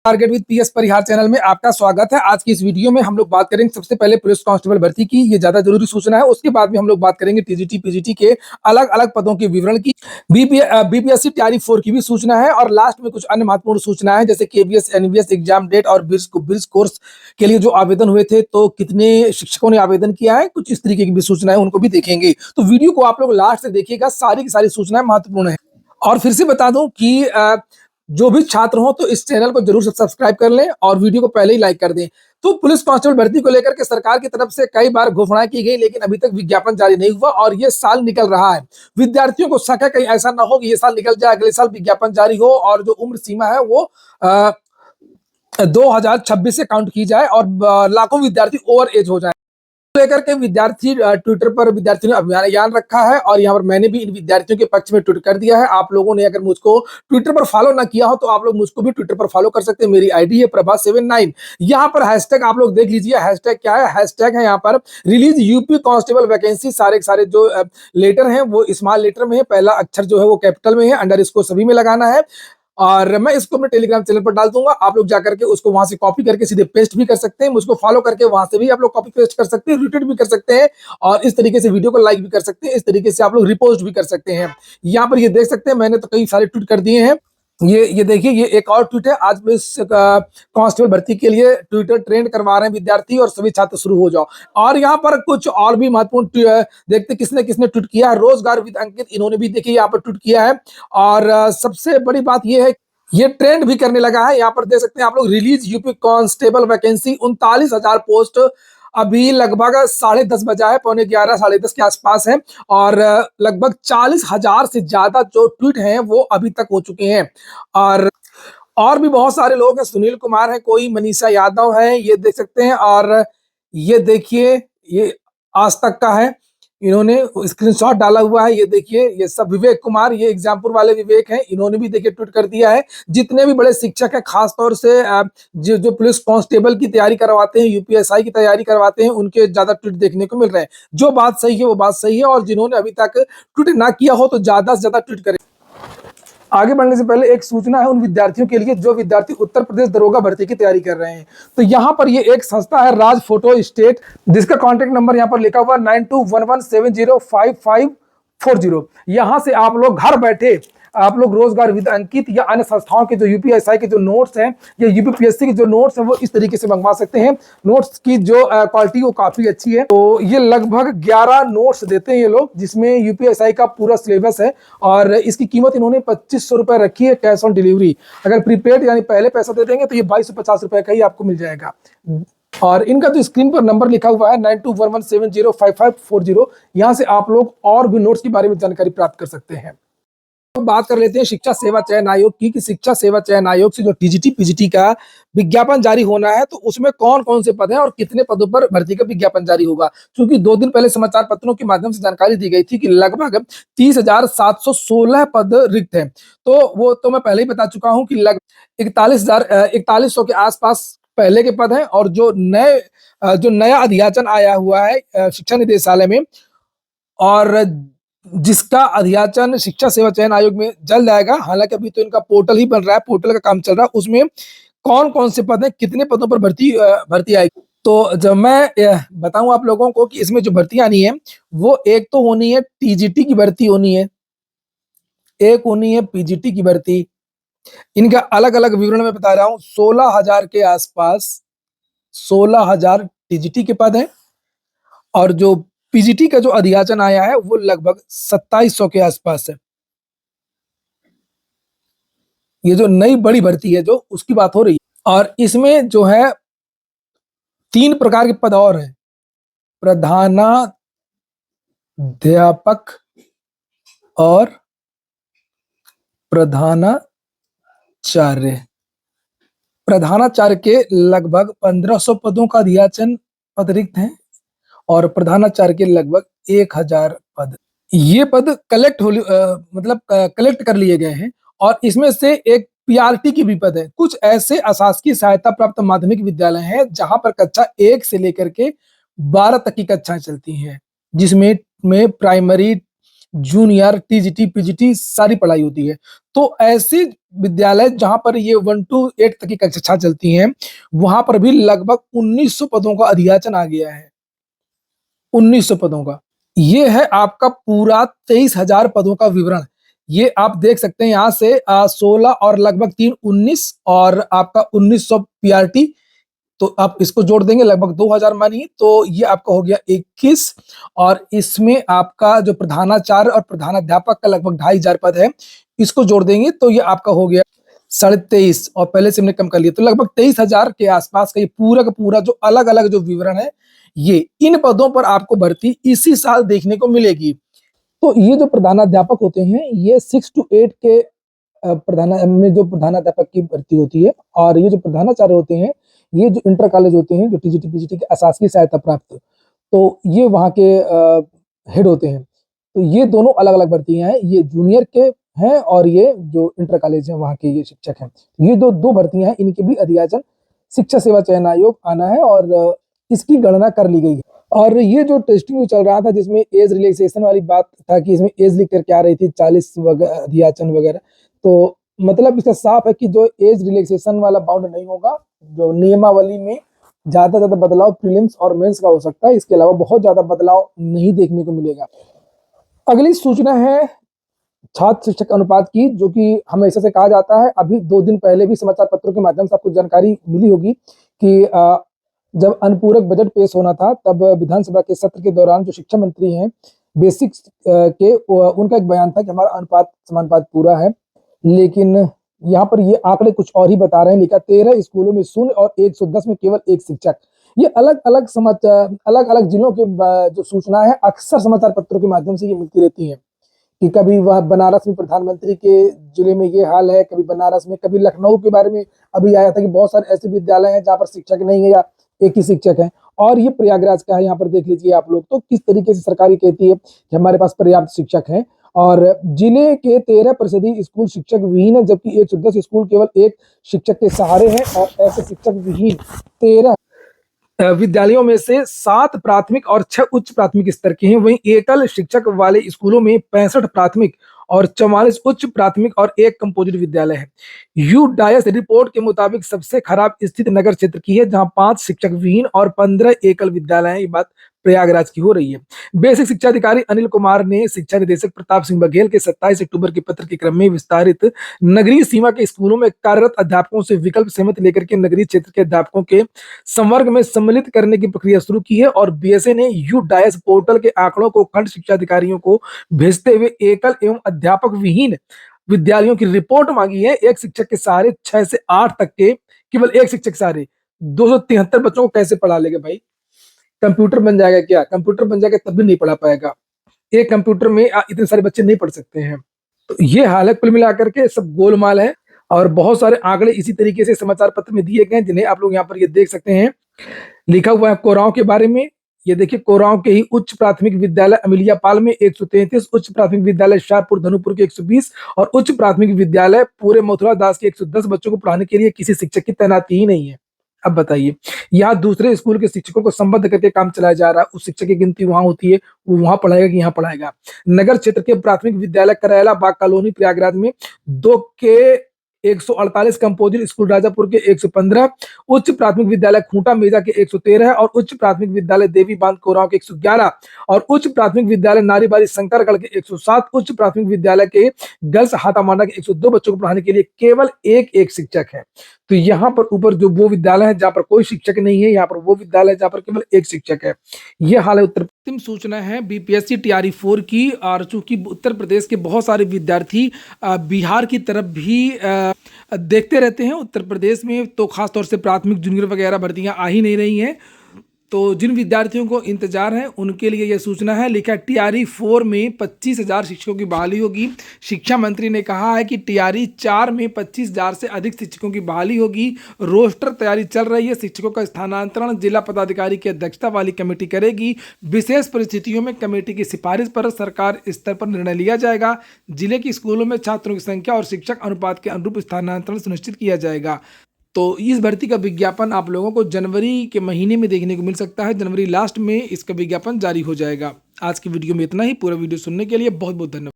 Target with PS Parihar channel में आपका स्वागत है। आज की इस वीडियो में हम लोग बात करेंगे सबसे पहले पुलिस कांस्टेबल भर्ती की, ये ज्यादा जरूरी सूचना है। उसके बाद में हम लोग बात करेंगे टीजीटी पीजीटी के अलग अलग पदों के विवरण की, बीपीएससी तैयारी 4 की भी सूचना है और लास्ट में कुछ अन्य महत्वपूर्ण सूचना है जैसे केवीएस एनवीएस एग्जाम डेट और ब्रिज कोर्स के लिए जो आवेदन हुए थे तो कितने शिक्षकों ने आवेदन किया है, कुछ इस तरीके की भी सूचना है, उनको भी देखेंगे। तो वीडियो को आप लोग लास्ट से देखिएगा, सारी की सारी सूचनाएं महत्वपूर्ण है। और फिर से बता दूं कि जो भी छात्र हो तो इस चैनल को जरूर सब्सक्राइब कर लें और वीडियो को पहले ही लाइक कर दें। तो पुलिस कांस्टेबल भर्ती को लेकर के सरकार की तरफ से कई बार घोषणा की गई, लेकिन अभी तक विज्ञापन जारी नहीं हुआ और ये साल निकल रहा है। विद्यार्थियों को शक है कहीं ऐसा ना हो कि ये साल निकल जाए, अगले साल विज्ञापन जारी हो और जो उम्र सीमा है वो 2026 से काउंट की जाए और लाखों विद्यार्थी ओवर एज हो जाए। लेकर के विद्यार्थी ट्विटर पर विद्यार्थियों ने अभियान रखा है और यहाँ पर मैंने भी इन विद्यार्थियों के पक्ष में ट्वीट कर दिया है। आप लोगों ने अगर मुझको ट्विटर पर फॉलो ना किया हो तो आप लोग मुझको भी ट्विटर पर फॉलो कर सकते हैं। मेरी आईडी है प्रभा79। यहाँ पर हैशटैग आप लोग देख लीजिए, हैशटैग क्या है, हैशटैग है यहाँ पर रिलीज यूपी कांस्टेबल वैकेंसी। सारे सारे जो लेटर हैं वो स्मॉल लेटर में है, पहला अक्षर जो है वो कैपिटल में है, अंडर इसको सभी में लगाना है और मैं इसको अपने टेलीग्राम चैनल पर डाल दूंगा। आप लोग जाकर के उसको वहां से कॉपी करके सीधे पेस्ट भी कर सकते हैं, मुझको फॉलो करके वहां से भी आप लोग कॉपी पेस्ट कर सकते हैं, रिट्वीट भी कर सकते हैं और इस तरीके से वीडियो को लाइक भी कर सकते हैं। इस तरीके से आप लोग रिपोस्ट भी कर सकते हैं। यहाँ पर ये देख सकते हैं, मैंने तो कई सारे ट्वीट कर दिए हैं। ये देखिए, ये एक और ट्वीट है। आज में कांस्टेबल भर्ती के लिए ट्विटर ट्रेंड करवा रहे हैं विद्यार्थी और सभी छात्र शुरू हो जाओ। और यहाँ पर कुछ और भी महत्वपूर्ण देखते किसने किसने ट्वीट किया है। रोजगार विद अंकित, इन्होंने भी देखिए यहाँ पर ट्वीट किया है और सबसे बड़ी बात यह है ये ट्रेंड भी करने लगा है। यहाँ पर देख सकते हैं आप लोग, release UP constable vacancy 39,000 post. अभी लगभग 10:30 बजा है, 11:45 10:30 के आसपास है और लगभग 40,000 से ज्यादा जो ट्वीट हैं वो अभी तक हो चुके हैं। और भी बहुत सारे लोग हैं, सुनील कुमार है, कोई मनीषा यादव है, ये देख सकते हैं। और ये देखिए, ये आज तक का है, इन्होंने स्क्रीनशॉट डाला हुआ है। ये देखिए, ये सब विवेक कुमार, ये एग्जामपुर वाले विवेक हैं, इन्होंने भी देखिए ट्वीट कर दिया है। जितने भी बड़े शिक्षक हैं, खासतौर से जो पुलिस कांस्टेबल की तैयारी करवाते हैं, यूपीएसआई की तैयारी करवाते हैं, उनके ज्यादा ट्वीट देखने को मिल रहे हैं। जो बात सही है वो बात सही है और जिन्होंने अभी तक ट्वीट ना किया हो तो ज्यादा से ज्यादा ट्वीट करें। आगे बढ़ने से पहले एक सूचना है उन विद्यार्थियों के लिए जो विद्यार्थी उत्तर प्रदेश दरोगा भर्ती की तैयारी कर रहे हैं। तो यहाँ पर ये एक संस्था है राज फोटो स्टेट, जिसका कॉन्टेक्ट नंबर यहाँ पर लिखा हुआ 9211705540। यहाँ से आप लोग घर बैठे आप लोग रोजगार विद अंकित या अन्य संस्थाओं के जो यूपीएसआई के जो नोट्स हैं या यूपीपीएससी के जो नोट्स हैं वो इस तरीके से मंगवा सकते हैं। नोट्स की जो क्वालिटी वो काफी अच्छी है। तो ये लगभग 11 नोट्स देते हैं ये लोग, जिसमें यूपीएसआई का पूरा सिलेबस है और इसकी कीमत इन्होंने 2500 रुपए रखी है कैश ऑन डिलीवरी। अगर प्रीपेड यानी पहले पैसा दे देंगे तो ये 2250 रुपए का ही आपको मिल जाएगा। और इनका जो स्क्रीन पर नंबर लिखा हुआ है 9211705540, यहाँ से आप लोग और भी नोट्स के बारे में जानकारी प्राप्त कर सकते हैं। तो बात कर लेते हैं शिक्षा सेवा चयन आयोग की कि शिक्षा सेवा चयन आयोग से जो टीजीटी पीजीटी का विज्ञापन जारी होना है तो उसमें कौन कौन से पद हैं और कितने पदों पर भर्ती का विज्ञापन जारी होगा। क्योंकि 2 दिन पहले समाचार पत्रों के माध्यम से जानकारी दी गई थी कि लगभग 30,716 पद रिक्त हैं। तो वो तो मैं पहले ही बता चुका हूं कि लगभग 4100 के आसपास पहले के पद हैं और जो नया अध्याचन आया हुआ है शिक्षा निदेशालय में और जिसका अध्याचन शिक्षा सेवा चयन आयोग में जल्द आएगा। हालांकि अभी तो इनका पोर्टल ही बन रहा है, पोर्टल का काम चल रहा है, उसमें कौन कौन से पद हैं, कितने पदों पर भर्ती आएगी। तो जब मैं बताऊं आप लोगों को कि इसमें जो भर्ती आनी है वो एक तो होनी है टीजीटी की भर्ती होनी है, एक होनी है पीजीटी की भर्ती। इनका अलग अलग विवरण में बता रहा हूं। 16,000 के आसपास 16,000 टीजीटी के पद हैं और जो पीजीटी का जो अध्याचन आया है वो लगभग 2700 के आसपास है। ये जो नई बड़ी भर्ती है जो उसकी बात हो रही है और इसमें जो है 3 प्रकार के पद और हैं, प्रधानाध्यापक और प्रधानाचार्य। प्रधानाचार्य के लगभग 1500 पदों का अध्याचन पद रिक्त हैं और प्रधानाचार्य के लगभग 1000 पद। ये पद कलेक्ट कर लिए गए हैं और इसमें से एक पीआरटी की भी पद है। कुछ ऐसे अशासकीय सहायता प्राप्त माध्यमिक विद्यालय हैं जहां पर कक्षा 1 से लेकर के 12 तक की कक्षाएं चलती हैं, जिसमें प्राइमरी जूनियर, टीजीटी, पीजीटी सारी पढ़ाई होती है। तो ऐसे विद्यालय जहाँ पर ये 1 टू 8 तक की कक्षा चलती हैं, वहाँ पर भी लगभग 1900 पदों का अधियाचन आ गया है। 1900 पदों का। ये है आपका पूरा 23,000 पदों का विवरण। ये आप देख सकते हैं यहाँ से 16 और लगभग 3 19 और आपका 1900 पीआरटी, तो आप इसको जोड़ देंगे लगभग 2000 मानिए, तो ये आपका हो गया 21 और इसमें आपका जो प्रधानाचार्य और प्रधानाध्यापक का लगभग 2500 पद है, इसको जोड़ देंगे तो ये आपका हो गया 23.5 और पहले से हमने कम कर लिया, तो लगभग 23,000 के आसपास का ये पूरा का पूरा जो अलग-अलग जो विवरण है, ये इन पदों पर आपको भर्ती इसी साल देखने को मिलेगी। तो ये जो प्रधानाध्यापक होते हैं, ये 6 टू 8 के जो प्रधानाध्यापक की भर्ती होती है और ये जो प्रधानाचार्य होते हैं, ये जो इंटर कॉलेज होते हैं, जो टीजीटी, पीजीटी के अशासकीय सहायता प्राप्त, तो ये वहाँ के हेड होते हैं। तो ये दोनों अलग-अलग भर्तियाँ हैं, ये जूनियर के हैं और ये जो इंटर कॉलेज है वहाँ के ये शिक्षक हैं। ये दो भर्तियाँ हैं, इनके भी अधियाचन शिक्षा सेवा चयन आयोग आना है और इसकी गणना कर ली गई है। और ये जो टेस्टिंग जो चल रहा था जिसमें एज रिलैक्सेशन वाली बात था कि इसमें एज लिख करके आ रही थी 40 अधियाचन वगैरह, तो मतलब इसका साफ है कि जो एज रिलैक्सेशन वाला बाउंड नहीं होगा, जो नियमावली में ज्यादा ज्यादा बदलाव प्रीलिम्स और मेंस का हो सकता है, इसके अलावा बहुत ज्यादा बदलाव नहीं देखने को मिलेगा। अगली सूचना है छात्र शिक्षक अनुपात की, जो कि हमेशा से कहा जाता है, अभी 2 दिन पहले भी समाचार पत्रों के माध्यम से आपको जानकारी मिली होगी कि जब अनुपूरक बजट पेश होना था तब विधानसभा के सत्र के दौरान जो शिक्षा मंत्री हैं बेसिक के उनका एक बयान था कि हमारा अनुपात समानुपात पूरा है, लेकिन यहाँ पर ये आंकड़े कुछ और ही बता रहे हैं। लिखा 13 स्कूलों में 0 और 110 में केवल 1 शिक्षक। ये अलग-अलग अलग-अलग जिलों के जो सूचना है अक्सर समाचार पत्रों के माध्यम से ये मिलती रहती है कि कभी वह बनारस में प्रधानमंत्री के जिले में ये हाल है, कभी बनारस में, कभी लखनऊ के बारे में अभी आया था कि बहुत सारे ऐसे विद्यालय हैं जहाँ पर शिक्षक नहीं है या एक ही शिक्षक है। और ये प्रयागराज का है, यहाँ पर देख लीजिए आप लोग, तो किस तरीके से सरकारी कहती है कि हमारे पास पर्याप्त शिक्षक हैं और जिले के 13% स्कूल शिक्षक विहीन है, जबकि 110 स्कूल केवल 1 शिक्षक के सहारे हैं और ऐसे शिक्षक विहीन 13 विद्यालयों में से 7 प्राथमिक और 6 उच्च प्राथमिक स्तर के हैं। वहीं एकल शिक्षक वाले स्कूलों में 65 प्राथमिक और 44 उच्च प्राथमिक और 1 कंपोजिट विद्यालय है। यूडायस रिपोर्ट के मुताबिक सबसे खराब स्थिति नगर क्षेत्र की है, जहां 5 शिक्षक विहीन और 15 एकल विद्यालय हैं। ये बात प्रयागराज की हो रही है। बेसिक शिक्षा अधिकारी अनिल कुमार ने शिक्षा निदेशक प्रताप सिंह बघेल के 27 अक्टूबर के पत्र के क्रम में विस्तारित नगरीय सीमा के स्कूलों में कार्यरत अध्यापकों से विकल्प सहमति लेकर के नगरीय क्षेत्र के अध्यापकों के संवर्ग में सम्मिलित करने की प्रक्रिया शुरू की है और बीएसए ने यूडायस पोर्टल के आंकड़ों को खंड शिक्षा अधिकारियों को भेजते हुए एकल एवं अध्यापक विहीन विद्यालयों की रिपोर्ट मांगी है। एक शिक्षक के सहारे 6 से 8 तक के केवल एक शिक्षक सहारे 273 बच्चों को कैसे पढ़ा लेगा भाई? कंप्यूटर बन जाएगा क्या? कंप्यूटर बन जाएगा तब भी नहीं पढ़ा पाएगा। एक कंप्यूटर में इतने सारे बच्चे नहीं पढ़ सकते हैं। तो ये हाल है, कुल मिलाकर के सब गोलमाल है और बहुत सारे आंकड़े इसी तरीके से समाचार पत्र में दिए गए हैं, जिन्हें आप लोग यहाँ पर ये देख सकते हैं। लिखा हुआ है कोरांव के बारे में, ये देखिए कोरांव के ही उच्च प्राथमिक विद्यालय अमिलिया पाल में 133, उच्च प्राथमिक विद्यालय शाहपुर धनुपुर के 120 और उच्च प्राथमिक विद्यालय पूरे मथुरा दास के 110 बच्चों को पढ़ाने के लिए किसी शिक्षक की तैनाती ही नहीं है। अब बताइए, यहाँ दूसरे स्कूल के शिक्षकों को संबद्ध करके काम चलाया जा रहा है, उस शिक्षक की गिनती वहां होती है, वो वहां पढ़ाएगा कि यहाँ पढ़ाएगा। नगर क्षेत्र के प्राथमिक विद्यालय करैला बाग कॉलोनी प्रयागराज में 2 के 148, कंपोजिट स्कूल राजापुर के 115, उच्च प्राथमिक विद्यालय खूंटा मेजा के 113 और उच्च प्राथमिक विद्यालय देवी बांध कोरांव के 111 और उच्च प्राथमिक विद्यालय नारीबारी शंकरगढ़ के 107, उच्च प्राथमिक विद्यालय के गर्ल्स हाथामांडा के 102 बच्चों को पढ़ाने के लिए केवल एक शिक्षक है। तो यहाँ पर ऊपर जो वो विद्यालय है जहाँ पर कोई शिक्षक नहीं है, यहाँ पर वो विद्यालय है जहाँ पर केवल एक शिक्षक है। यह हाल है उत्तर। अंतिम सूचना है बीपीएससी टीआरई 4 की, और चूंकि उत्तर प्रदेश के बहुत सारे विद्यार्थी बिहार की तरफ भी देखते रहते हैं, उत्तर प्रदेश में तो खासतौर से प्राथमिक जूनियर वगैरह भर्तियां आ ही नहीं रही हैं, तो जिन विद्यार्थियों को इंतजार है उनके लिए यह सूचना है। लिखा टीआरई 4 में 25,000 शिक्षकों की बहाली होगी। शिक्षा मंत्री ने कहा है कि टीआरई 4 में 25,000 से अधिक शिक्षकों की बहाली होगी। रोस्टर तैयारी चल रही है। शिक्षकों का स्थानांतरण जिला पदाधिकारी की अध्यक्षता वाली कमेटी करेगी। विशेष परिस्थितियों में कमेटी की सिफारिश पर सरकार स्तर पर निर्णय लिया जाएगा। जिले के स्कूलों में छात्रों की संख्या और शिक्षक अनुपात के अनुरूप स्थानांतरण सुनिश्चित किया जाएगा। तो इस भर्ती का विज्ञापन आप लोगों को जनवरी के महीने में देखने को मिल सकता है। जनवरी लास्ट में इसका विज्ञापन जारी हो जाएगा। आज की वीडियो में इतना ही। पूरा वीडियो सुनने के लिए बहुत बहुत धन्यवाद।